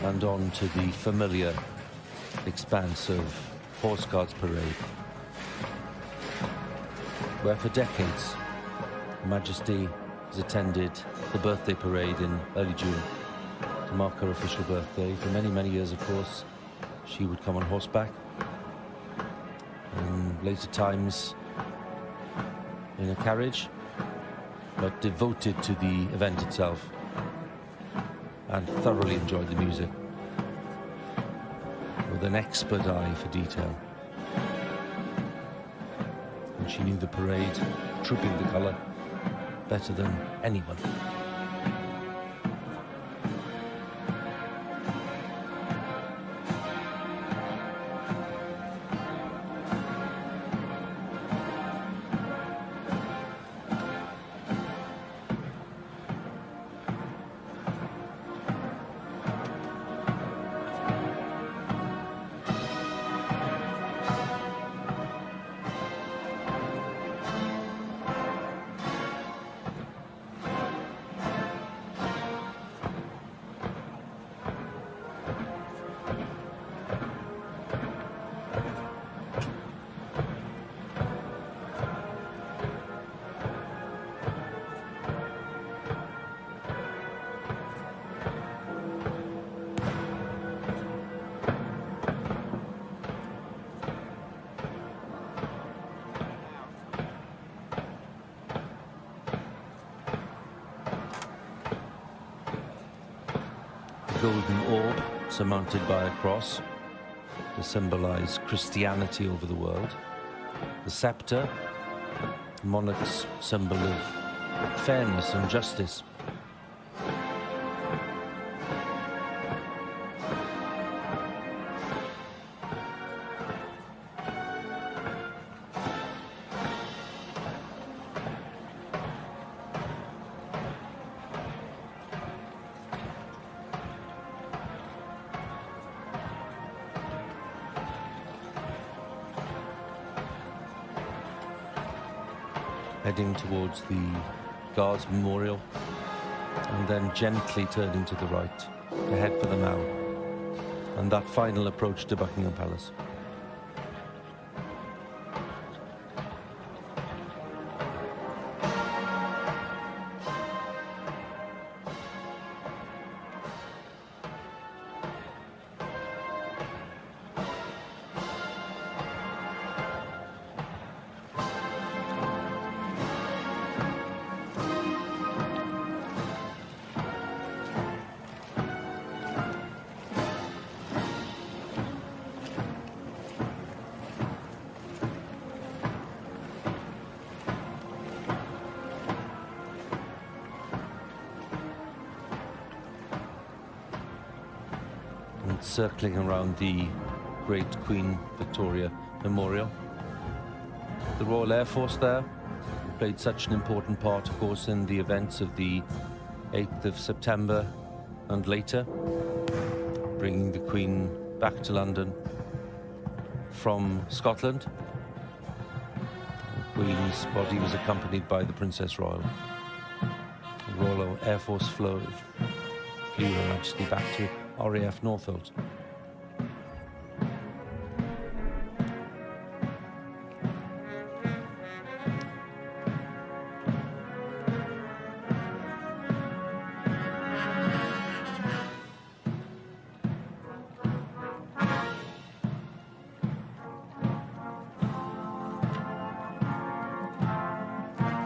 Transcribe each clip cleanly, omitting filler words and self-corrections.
and on to the familiar expanse of Horse Guards Parade, where for decades Majesty has attended the birthday parade in early June to mark her official birthday. For many, many years, of course, she would come on horseback. In later times, in a carriage, but devoted to the event itself and thoroughly enjoyed the music with an expert eye for detail. And she knew the parade, trooping the colour, better than anyone. Golden orb surmounted by a cross to symbolize Christianity over the world. The scepter, the monarch's symbol of fairness and justice. Heading towards the Guards Memorial and then gently turning to the right to head for the Mall and that final approach to Buckingham Palace. Circling around the great Queen Victoria Memorial. The Royal Air Force there played such an important part, of course, in the events of the 8th of September and later, bringing the Queen back to London from Scotland. The Queen's body was accompanied by the Princess Royal. The Royal Air Force flew Her Majesty back to RAF Northolt.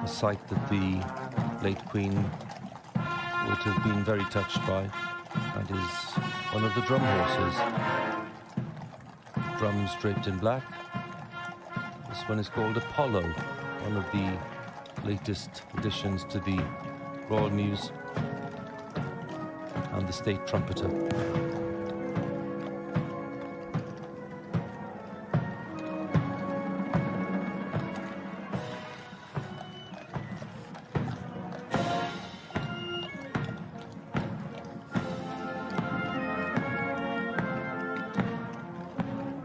A sight that the late Queen would have been very touched by. That is one of the drum horses. Drums draped in black. This one is called Apollo, one of the latest additions to the Royal Mews, and the state trumpeter.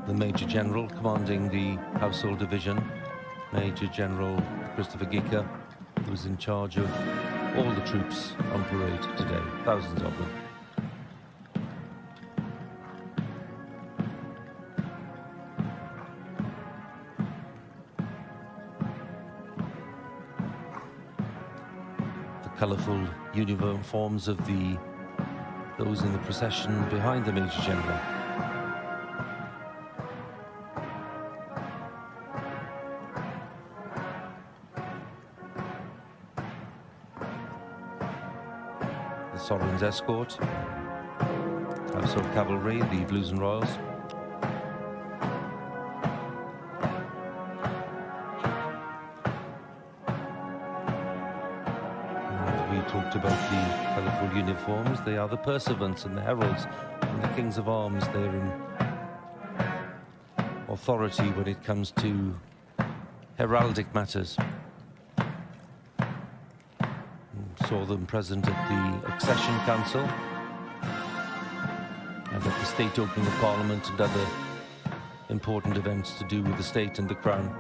The Major General commanding the Household Division, Major General Christopher Gicker, who was in charge of all the troops on parade today, thousands of them. colourful uniforms of those in the procession behind the Major General. The Sovereign's escort, Household Cavalry, the Blues and Royals. Talked about the colourful uniforms. They are the pursuivants and the heralds and the kings of arms. They're in authority when it comes to heraldic matters. Saw them present at the Accession Council and at the State Opening of Parliament and other important events to do with the state and the Crown.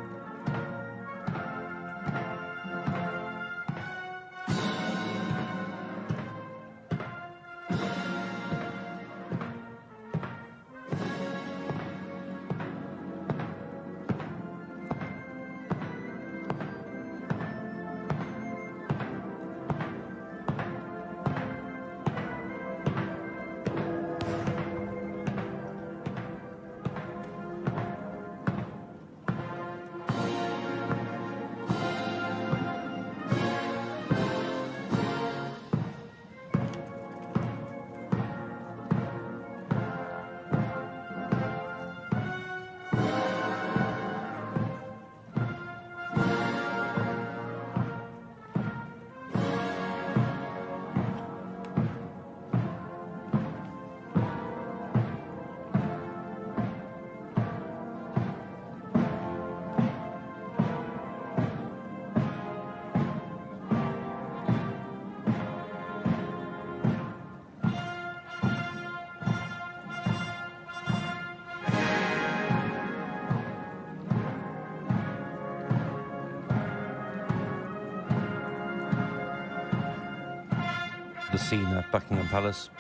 The scene at Buckingham Palace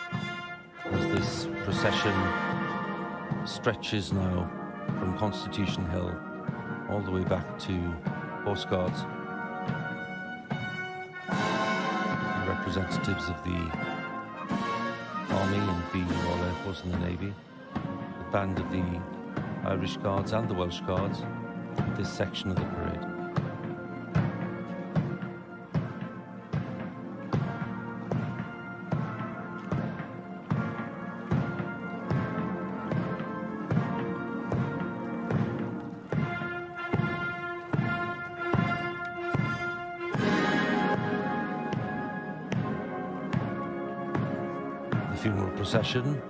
as this procession stretches now from Constitution Hill all the way back to Horse Guards. The representatives of the Army and the Royal Air Force and the Navy, the band of the Irish Guards and the Welsh Guards at this section of the parade. The funeral procession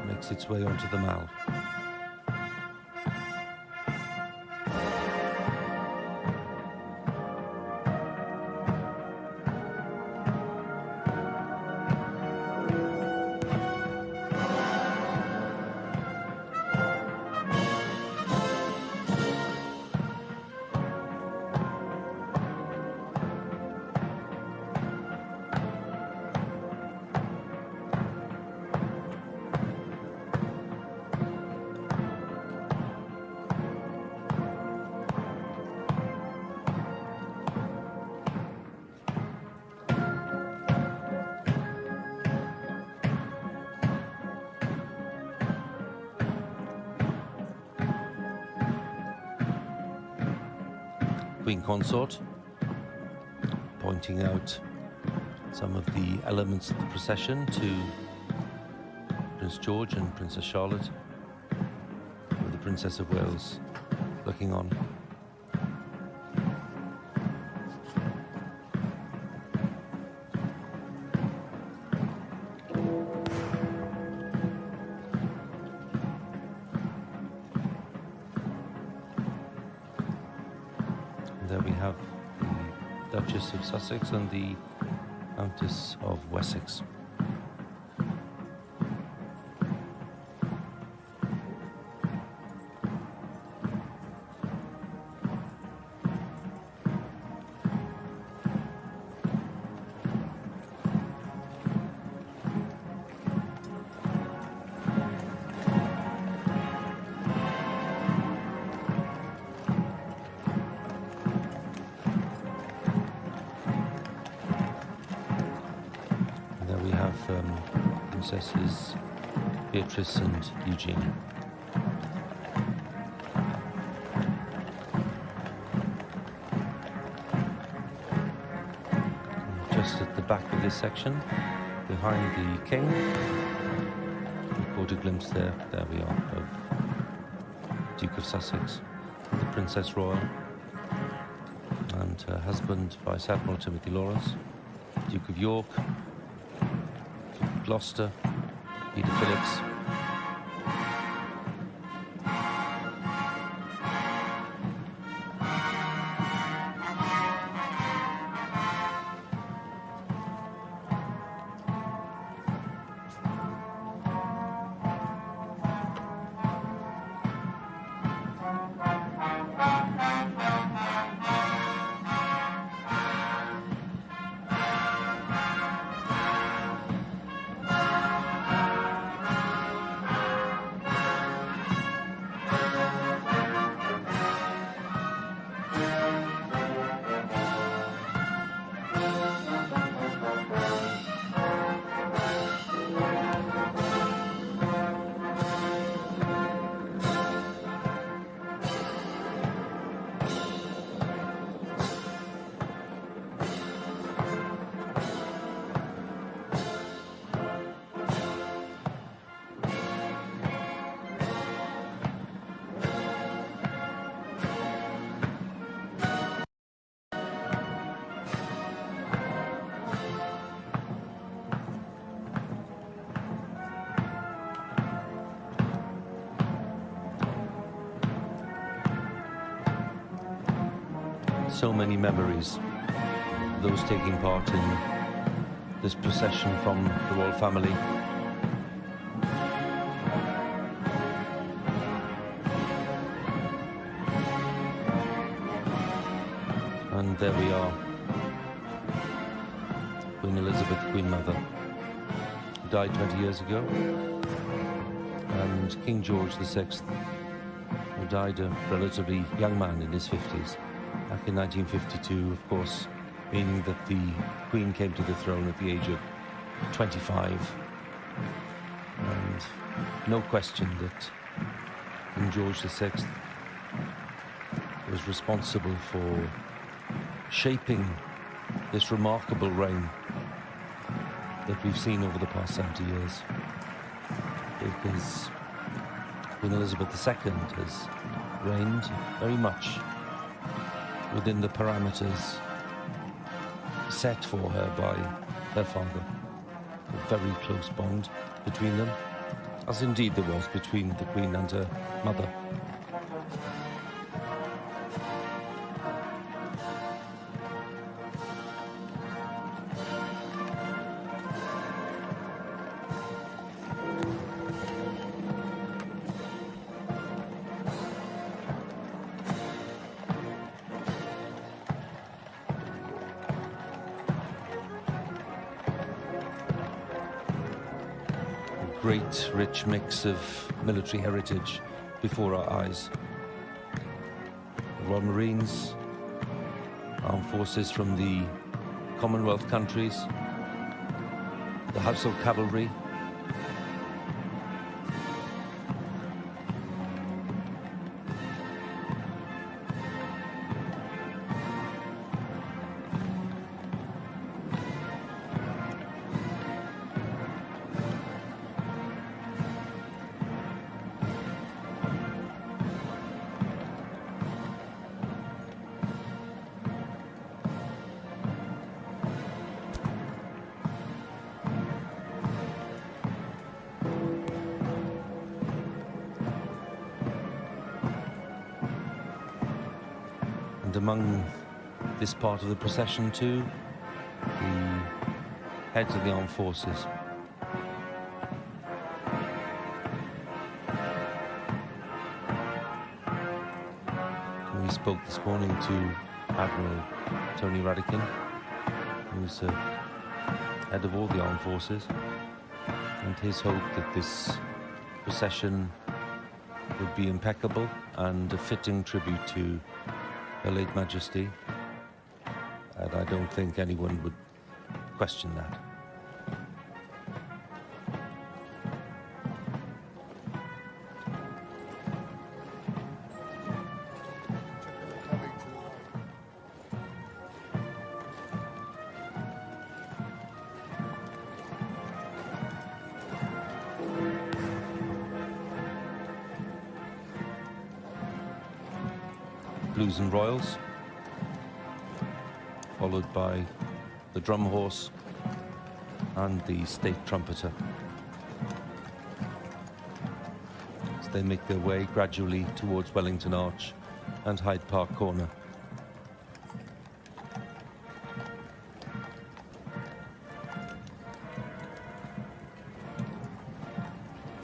makes its way onto the Mall. Queen Consort pointing out some of the elements of the procession to Prince George and Princess Charlotte, with the Princess of Wales looking on. There we have the Duchess of Sussex and the Countess of Wessex. Princesses Beatrice and Eugenie. Just at the back of this section, behind the king, we caught a glimpse there we are, of Duke of Sussex, the Princess Royal, and her husband, Vice Admiral Timothy Lawrence, Duke of York, Duke of Gloucester, Peter Phillips. So many memories, those taking part in this procession from the royal family. And there we are, Queen Elizabeth, Queen Mother, who died 20 years ago, and King George VI, who died a relatively young man in his 50s. Back in 1952, of course, meaning that the Queen came to the throne at the age of 25. And no question that King George VI was responsible for shaping this remarkable reign that we've seen over the past 70 years. Because Queen Elizabeth II has reigned very much within the parameters set for her by her father. A very close bond between them, as indeed there was between the Queen and her mother. Great, rich mix of military heritage before our eyes. The Royal Marines, armed forces from the Commonwealth countries, the Household Cavalry, and among this part of the procession too, the heads of the armed forces. We spoke this morning to Admiral Tony Radakin, who's head of all the armed forces, and his hope that this procession would be impeccable and a fitting tribute to Her late Majesty, and I don't think anyone would question that. Blues and Royals, followed by the drum horse and the state trumpeter, as they make their way gradually towards Wellington Arch and Hyde Park Corner.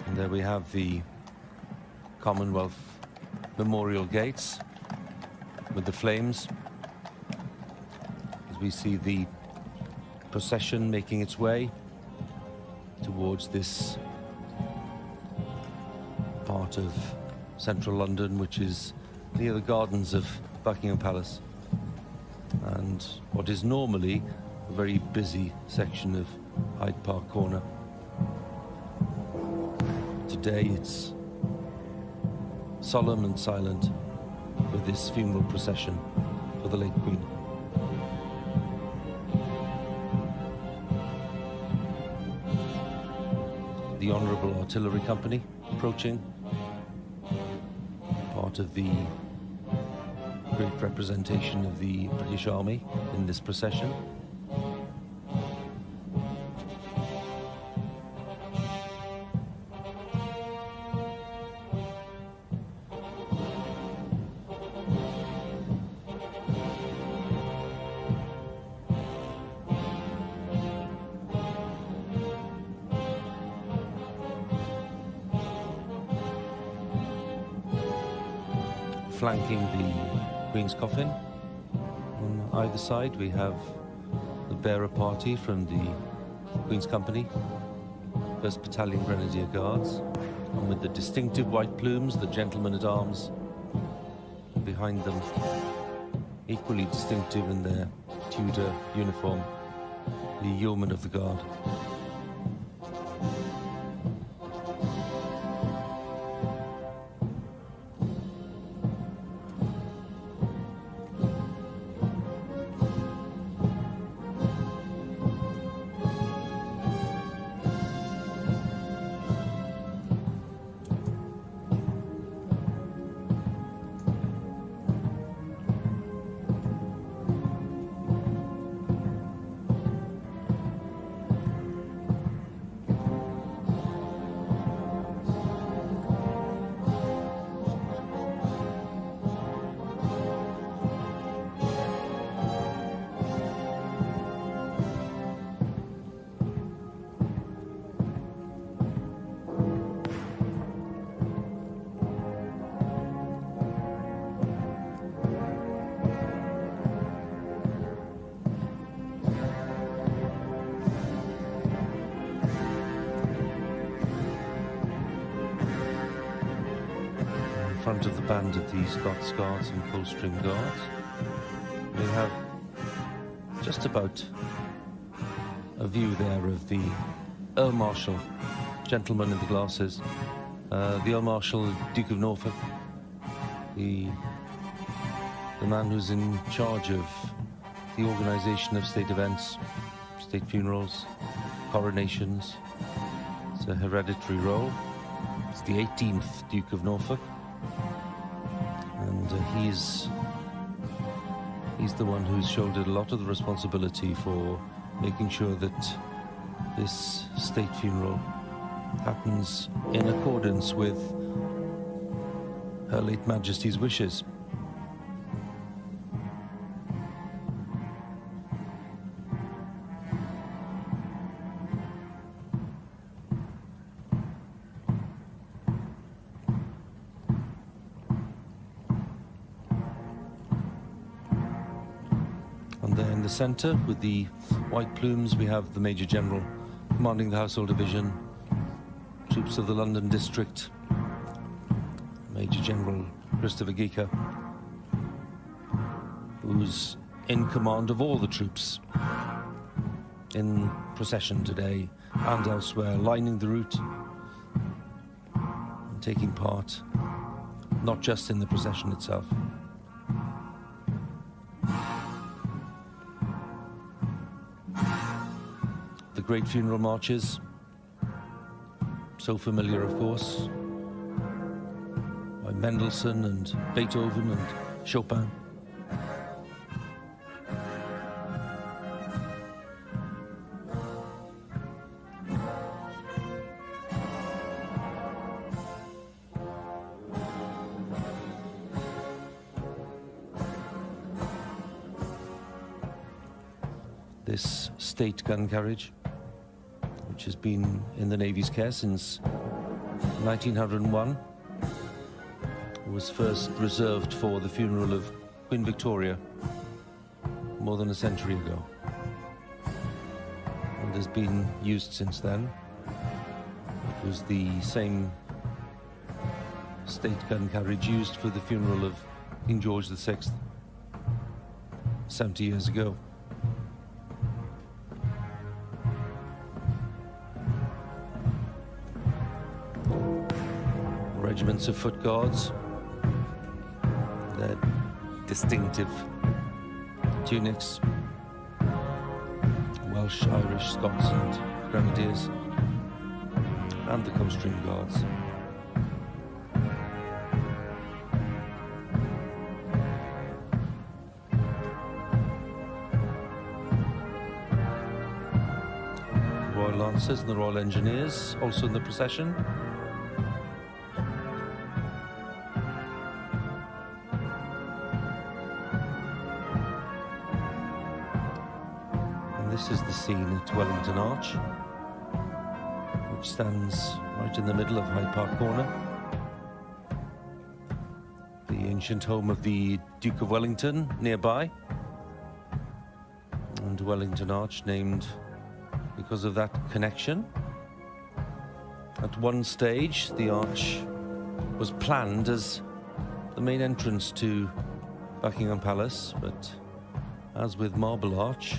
And there we have the Commonwealth Memorial Gates with the flames, as we see the procession making its way towards this part of central London, which is near the gardens of Buckingham Palace and what is normally a very busy section of Hyde Park Corner. Today it's solemn and silent for this funeral procession for the late Queen. The Honourable Artillery Company approaching, part of the great representation of the British Army in this procession. Flanking the Queen's coffin, on either side we have the bearer party from the Queen's Company, 1st Battalion Grenadier Guards, and with the distinctive white plumes, the gentlemen-at-arms behind them, equally distinctive in their Tudor uniform, the Yeomen of the Guard. Front of the band at the Scots Guards and Coldstream Guards, we have just about a view there of the Earl Marshal, gentleman in the glasses, the Earl Marshal, Duke of Norfolk, the man who's in charge of the organisation of state events, state funerals, coronations. It's a hereditary role. It's the 18th Duke of Norfolk. And he's the one who's shouldered a lot of the responsibility for making sure that this state funeral happens in accordance with Her late Majesty's wishes. The centre with the white plumes, we have the Major General commanding the Household Division, troops of the London District, Major General Christopher Geeker, who's in command of all the troops in procession today and elsewhere, lining the route and taking part not just in the procession itself. The great funeral marches, so familiar, of course, by Mendelssohn and Beethoven and Chopin. This state gun carriage, which has been in the Navy's care since 1901, was first reserved for the funeral of Queen Victoria more than a century ago, and has been used since then. It was the same state gun carriage used for the funeral of King George VI 70 years ago. Regiments of foot guards, their distinctive tunics, Welsh, Irish, Scots and Grenadiers, and the Coastring Guards. The Royal Lancers and the Royal Engineers also in the procession. This is the scene at Wellington Arch, which stands right in the middle of Hyde Park Corner. The ancient home of the Duke of Wellington nearby, and Wellington Arch named because of that connection. At one stage, the arch was planned as the main entrance to Buckingham Palace, but as with Marble Arch,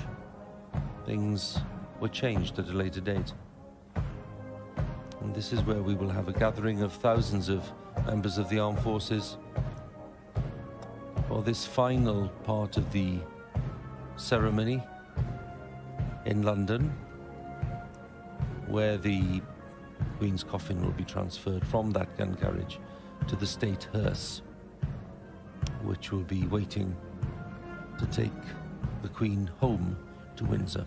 things were changed at a later date. And this is where we will have a gathering of thousands of members of the armed forces for this final part of the ceremony in London, where the Queen's coffin will be transferred from that gun carriage to the state hearse, which will be waiting to take the Queen home to Windsor.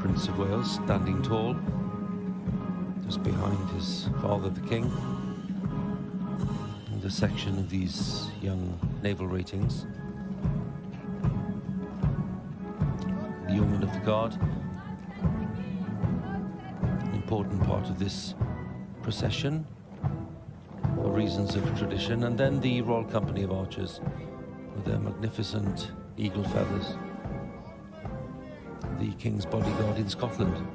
Prince of Wales standing tall, just behind his father, the King, and a section of these young naval ratings. The Yeomen of the Guard, an important part of this procession for reasons of tradition, and then the Royal Company of Archers with their magnificent eagle feathers, the King's bodyguard in Scotland.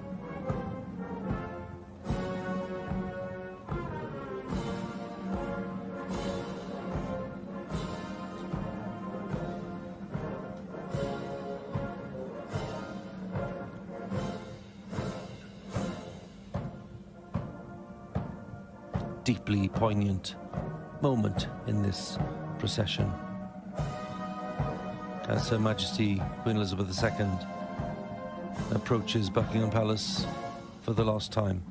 Deeply poignant moment in this procession as Her Majesty Queen Elizabeth II approaches Buckingham Palace for the last time.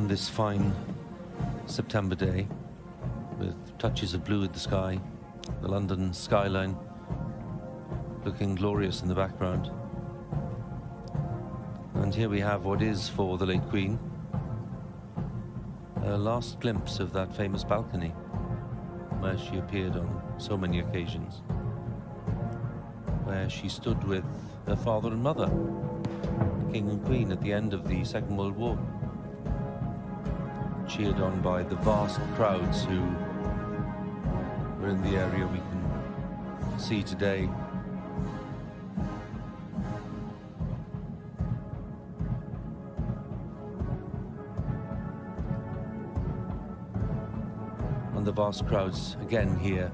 this fine September day, with touches of blue in the sky, the London skyline looking glorious in the background. And here we have what is, for the late Queen, a last glimpse of that famous balcony where she appeared on so many occasions, where she stood with her father and mother, the King and Queen, at the end of the Second World War, cheered on by the vast crowds who were in the area we can see today. And the vast crowds again here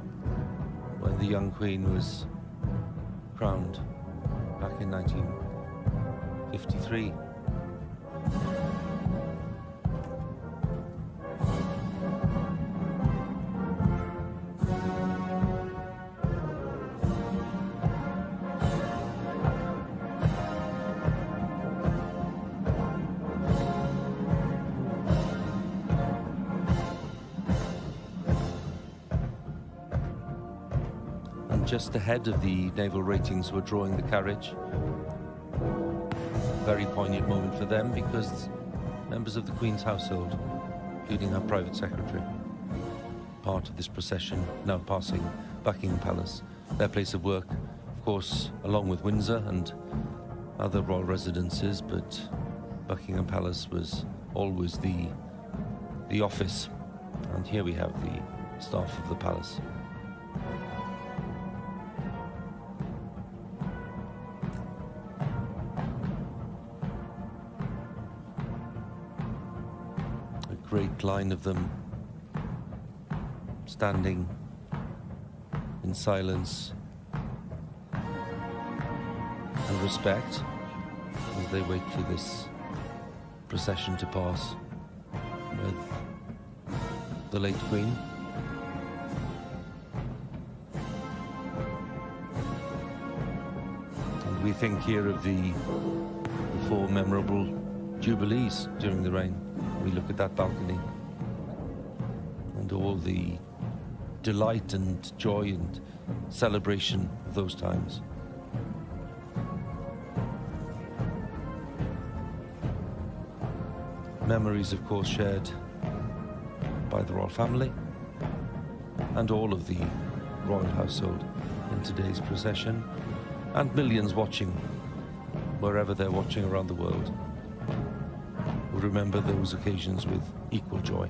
when the young Queen was crowned back in 1953. Just ahead of the naval ratings were drawing the carriage. Very poignant moment for them, because members of the Queen's household, including her private secretary, part of this procession, now passing Buckingham Palace, their place of work, of course, along with Windsor and other royal residences, but Buckingham Palace was always the office. And here we have the staff of the palace. Great line of them standing in silence and respect as they wait for this procession to pass with the late Queen. And we think here of the four memorable jubilees during the reign. We look at that balcony and all the delight and joy and celebration of those times. Memories, of course, shared by the royal family and all of the royal household in today's procession, and millions watching wherever they're watching around the world will remember those occasions with equal joy.